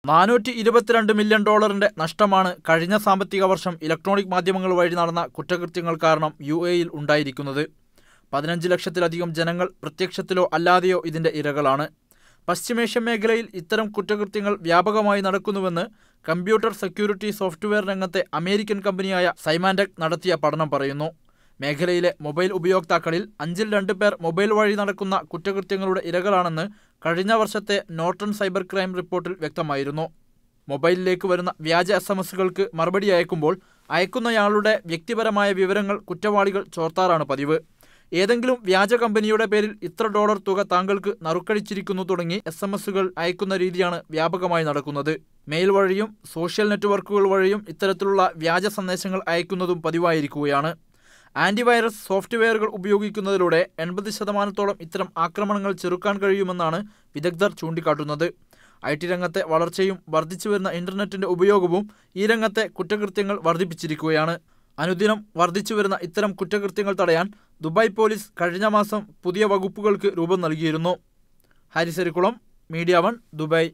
$422 million നഷ്ടമാണ് കഴിഞ്ഞ സാമ്പത്തിക വർഷം ഇലക്ട്രോണിക് മാധ്യമങ്ങൾ വഴി നടന്ന കുറ്റകൃത്യങ്ങൾ കാരണം UAEയിൽ ഉണ്ടായിരിക്കുന്നത്. 15 ലക്ഷത്തിലധികം ജനങ്ങൾ പ്രത്യക്ഷത്തിലോ അല്ലാതെയോ ഇതിന്റെ ഇരകളാണ്. പശ്ചിമേഷ്യൻ മേഖലയിൽ ഇത്തരം കുറ്റകൃത്യങ്ങൾ വ്യാപകമായി നടക്കുന്നുവെന്ന് കമ്പ്യൂട്ടർ സെക്യൂരിറ്റി സോഫ്റ്റ്വെയർ രംഗത്തെ അമേരിക്കൻ കമ്പനിയായ സൈമാൻടെക് നടത്തിയ പഠനം പറയുന്നു. മേഖലയിലെ മൊബൈൽ ഉപയോക്താക്കളിൽ 5-ൽ 2 പേർ മൊബൈൽ വഴി നടക്കുന്ന കുറ്റകൃത്യങ്ങളുടെ ഇരകളാണെന്ന് കഴിഞ്ഞ വർഷത്തെ നോർട്ടൺ സൈബർ ക്രൈം റിപ്പോർട്ടിൽ വ്യക്തമായിരുന്നു. മൊബൈലിലേക്ക് വരുന്ന വ്യാജ SMS-കൾക്ക് മറുപടി അയക്കുമ്പോൾ അയക്കുന്നയാളുടെ വ്യക്തിപരമായ വിവരങ്ങൾ കുറ്റവാളികൾ ചോർത്താറാണ് പതിവ്. ഏതെങ്കിലും വ്യാജ കമ്പനിയുടെ പേരിൽ ഇത്ര ഡോളർ തുക താങ്കൾക്ക് നറുക്കടിച്ചിരിക്കുന്നു തുടങ്ങി SMS-കൾ അയക്കുന്ന രീതിയാണ് വ്യാപകമായി നടക്കുന്നത്. മെയിൽ വഴിയും സോഷ്യൽ നെറ്റ്വർക്കുകൾ വഴിയും ഇത്തരത്തിലുള്ള വ്യാജ സന്ദേശങ്ങൾ അയക്കുന്നതും പതിവായിരിക്കുകയാണ്. ആന്റിവൈറസ് സോഫ്റ്റ്വെയറുകൾ ഉപയോഗിക്കുന്നതിലൂടെ 80% ഇത്തരം ആക്രമണങ്ങൾ ചെറുക്കാൻ കഴിയുമെന്നാണ് വിദഗ്ധർ ചൂണ്ടിക്കാട്ടുന്നത്. IT രംഗത്തെ വളർച്ചയും വർദ്ധിച്ചുവരുന്ന ഇന്റർനെറ്റിന്റെ ഉപയോഗവും ഈ രംഗത്തെ കുറ്റകൃത്യങ്ങൾ വർദ്ധിപ്പിച്ചിരിക്കുകയാണ്. അനുദിനം വർദ്ധിച്ചുവരുന്ന ഇത്തരം കുറ്റകൃത്യങ്ങൾ തടയാൻ ദുബായ് പോലീസ് കഴിഞ്ഞ മാസം പുതിയ വകുപ്പുകൾക്ക് രൂപം നൽകിയിരുന്നു. Haris Erikkulam, media 1, Dubai.